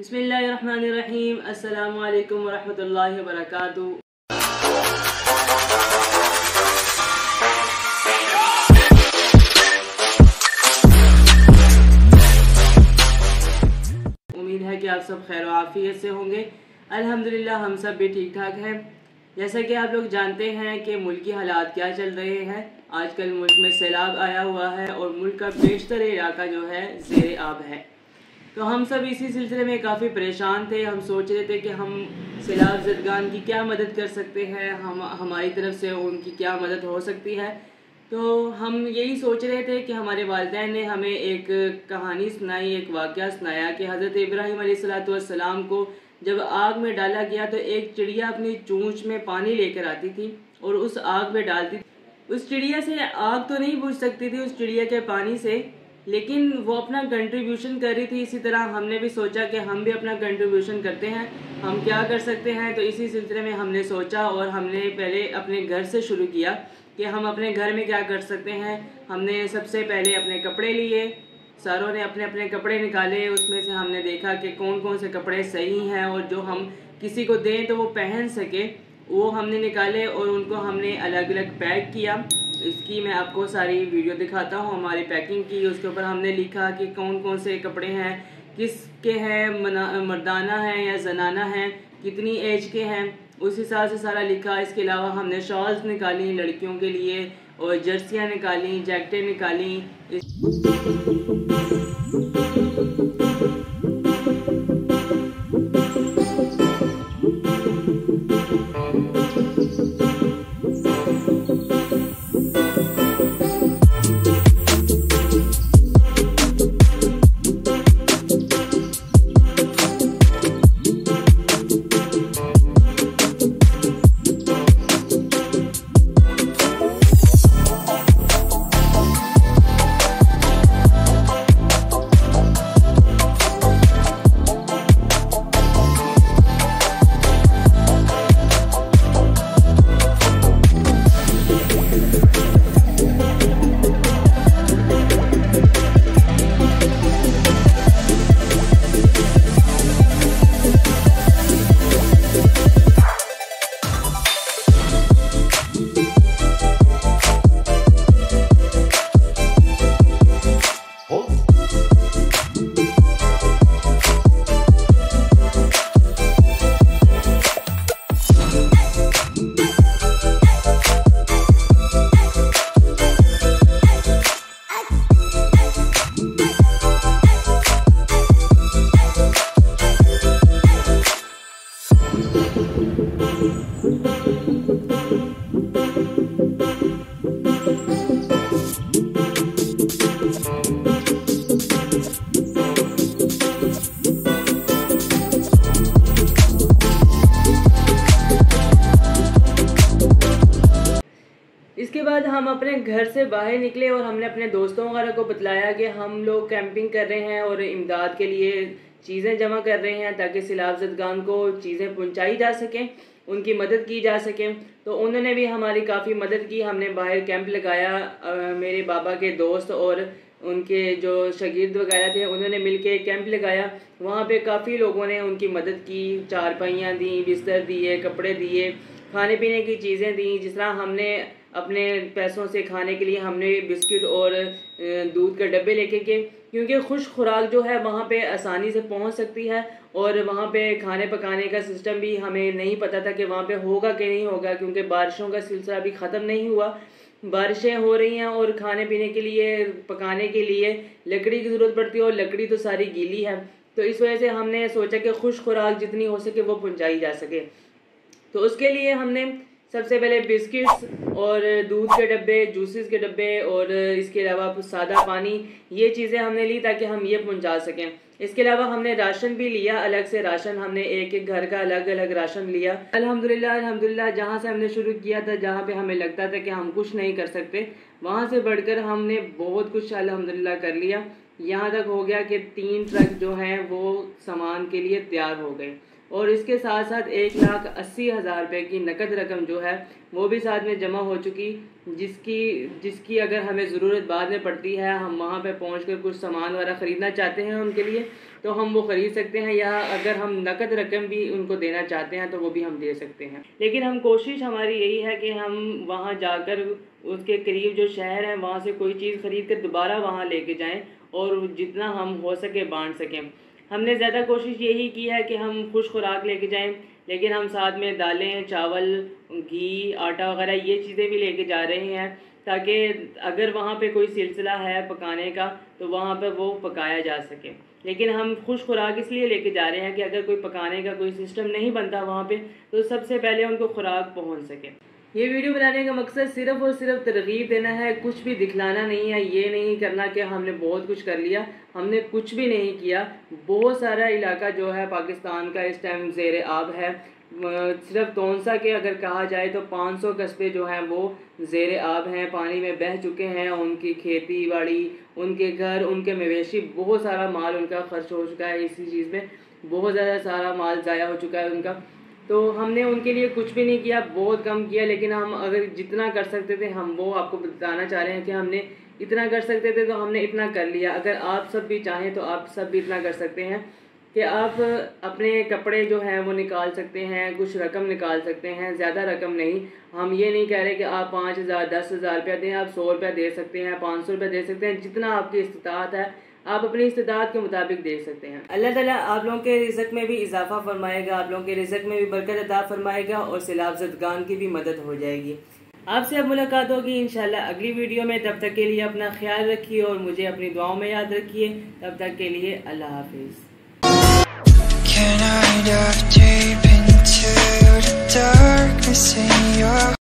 बिस्मिल्लाहिर्रहमानिर्रहीम। अस्सलामु अलैकुम वरहमतुल्लाहि वबरकातुहू। उम्मीद है कि आप सब खैर आफियत से होंगे। अल्हम्दुलिल्लाह हम सब भी ठीक ठाक हैं। जैसा कि आप लोग जानते हैं कि मुल्की हालात क्या चल रहे हैं। आजकल मुल्क में सैलाब आया हुआ है और मुल्क का बेशतर इलाका जो है ज़ेर आब है। तो हम सब इसी सिलसिले में काफ़ी परेशान थे। हम सोच रहे थे कि हम सैलाब ज़दगान की क्या मदद कर सकते हैं, हमारी तरफ से उनकी क्या मदद हो सकती है। तो हम यही सोच रहे थे कि हमारे वालिदैन ने हमें एक कहानी सुनाई, एक वाक़या सुनाया कि हज़रत इब्राहीम अलैहिस्सलाम को जब आग में डाला गया तो एक चिड़िया अपनी चोंच में पानी लेकर आती थी और उस आग में डालती थी। उस चिड़िया से आग तो नहीं बुझ सकती थी, उस चिड़िया के पानी से, लेकिन वो अपना कंट्रीब्यूशन कर रही थी। इसी तरह हमने भी सोचा कि हम भी अपना कंट्रीब्यूशन करते हैं, हम क्या कर सकते हैं। तो इसी सिलसिले में हमने सोचा और हमने पहले अपने घर से शुरू किया कि हम अपने घर में क्या कर सकते हैं। हमने सबसे पहले अपने कपड़े लिए, सारों ने अपने अपने कपड़े निकाले। उसमें से हमने देखा कि कौन कौन से कपड़े सही हैं और जो हम किसी को दें तो वो पहन सके, वो हमने निकाले और उनको हमने अलग अलग पैक किया। इसकी मैं आपको सारी वीडियो दिखाता हूँ हमारी पैकिंग की। उसके ऊपर हमने लिखा कि कौन कौन से कपड़े हैं, किसके हैं, मर्दाना हैं या जनाना हैं, कितनी एज के हैं, उस हिसाब से सारा लिखा। इसके अलावा हमने शॉल्स निकाली लड़कियों के लिए और जर्सियाँ निकाली, जैकेटें निकाली। इसके बाद हम अपने घर से बाहर निकले और हमने अपने दोस्तों वगैरह को बतलाया कि हम लोग कैंपिंग कर रहे हैं और इमदाद के लिए चीज़ें जमा कर रहे हैं ताकि सैलाब ज़दगान को चीज़ें पहुंचाई जा सकें, उनकी मदद की जा सके। तो उन्होंने भी हमारी काफ़ी मदद की। हमने बाहर कैंप लगाया, मेरे बाबा के दोस्त और उनके जो शागिर्द वगैरह थे उन्होंने मिलके कैंप लगाया। वहाँ पे काफ़ी लोगों ने उनकी मदद की, चारपाइयाँ दी, बिस्तर दिए, कपड़े दिए, खाने पीने की चीज़ें दी। जिस तरह हमने अपने पैसों से खाने के लिए हमने बिस्किट और दूध के डब्बे लेके गए, क्योंकि खुश खुराक जो है वहाँ पे आसानी से पहुँच सकती है और वहाँ पे खाने पकाने का सिस्टम भी हमें नहीं पता था कि वहाँ पे होगा कि नहीं होगा, क्योंकि बारिशों का सिलसिला अभी ख़त्म नहीं हुआ। बारिशें हो रही हैं और खाने पीने के लिए, पकाने के लिए लकड़ी की ज़रूरत पड़ती है और लकड़ी तो सारी गीली है। तो इस वजह से हमने सोचा कि खुश खुराक जितनी हो सके वो पहुँचाई जा सके। तो उसके लिए हमने सबसे पहले बिस्किट्स और दूध के डब्बे, जूसेस के डब्बे और इसके अलावा सादा पानी, ये चीज़ें हमने ली ताकि हम ये पहुंचा सकें। इसके अलावा हमने राशन भी लिया, अलग से राशन, हमने एक एक घर का अलग अलग राशन लिया। अल्हम्दुलिल्लाह जहाँ से हमने शुरू किया था, जहाँ पे हमें लगता था कि हम कुछ नहीं कर सकते, वहाँ से बढ़कर हमने बहुत कुछ अल्हम्दुलिल्लाह कर लिया। यहाँ तक हो गया कि 3 ट्रक जो हैं वो सामान के लिए तैयार हो गए और इसके साथ साथ 1,80,000 रुपये की नकद रकम जो है वो भी साथ में जमा हो चुकी, जिसकी अगर हमें ज़रूरत बाद में पड़ती है, हम वहाँ पे पहुँचकर कुछ सामान वगैरह ख़रीदना चाहते हैं उनके लिए, तो हम वो ख़रीद सकते हैं, या अगर हम नकद रकम भी उनको देना चाहते हैं तो वो भी हम दे सकते हैं। लेकिन हम कोशिश हमारी यही है कि हम वहाँ जाकर उसके करीब जो शहर है वहाँ से कोई चीज़ ख़रीद कर दोबारा वहाँ लेके जाएं और जितना हम हो सके बांट सकें। हमने ज़्यादा कोशिश यही की है कि हम खुश खुराक लेके जाएं, लेकिन हम साथ में दालें, चावल, घी, आटा वगैरह ये चीज़ें भी लेके जा रहे हैं, ताकि अगर वहाँ पे कोई सिलसिला है पकाने का तो वहाँ पे वो पकाया जा सके। लेकिन हम खुश खुराक इसलिए लेके जा रहे हैं कि अगर कोई पकाने का कोई सिस्टम नहीं बनता वहाँ पे तो सबसे पहले उनको खुराक पहुँच सके। ये वीडियो बनाने का मकसद सिर्फ़ और सिर्फ तरगीब देना है, कुछ भी दिखलाना नहीं है। ये नहीं करना कि हमने बहुत कुछ कर लिया, हमने कुछ भी नहीं किया। बहुत सारा इलाका जो है पाकिस्तान का इस टाइम ज़ेर आब है। सिर्फ तोनसा के अगर कहा जाए तो 500 कस्बे जो हैं वो ज़ेर आब हैं, पानी में बह चुके हैं। उनकी खेती बाड़ी, उनके घर, उनके मवेशी, बहुत सारा माल उनका खर्च हो चुका है। इसी चीज़ में बहुत ज़्यादा सारा माल ज़ाया हो चुका है उनका। तो हमने उनके लिए कुछ भी नहीं किया, बहुत कम किया। लेकिन हम अगर जितना कर सकते थे हम वो आपको बताना चाह रहे हैं कि हमने इतना कर सकते थे तो हमने इतना कर लिया। अगर आप सब भी चाहें तो आप सब भी इतना कर सकते हैं कि आप अपने कपड़े जो हैं वो निकाल सकते हैं, कुछ रकम निकाल सकते हैं, ज़्यादा रकम नहीं। हम ये नहीं कह रहे कि आप 5,000 10,000 रुपया दें, आप 100 रुपया दे सकते हैं, 500 रुपया दे सकते हैं, जितना आपकी इस्तिताअत है आप अपनी इस्तिताअत के मुताबिक दे सकते हैं। अल्लाह ताला आप लोगों के रिज़्क़ में भी इजाफा फरमाएगा, आप लोगों के रिज़्क़ में भी बरकत अता फरमाएगा और सैलाब ज़दगान की भी मदद हो जाएगी। आपसे अब मुलाकात होगी इंशाल्लाह अगली वीडियो में। तब तक के लिए अपना ख्याल रखिए और मुझे अपनी दुआओं में याद रखिए। तब तक के लिए अल्लाह हाफिज़। Can I dive deep into the darkness in your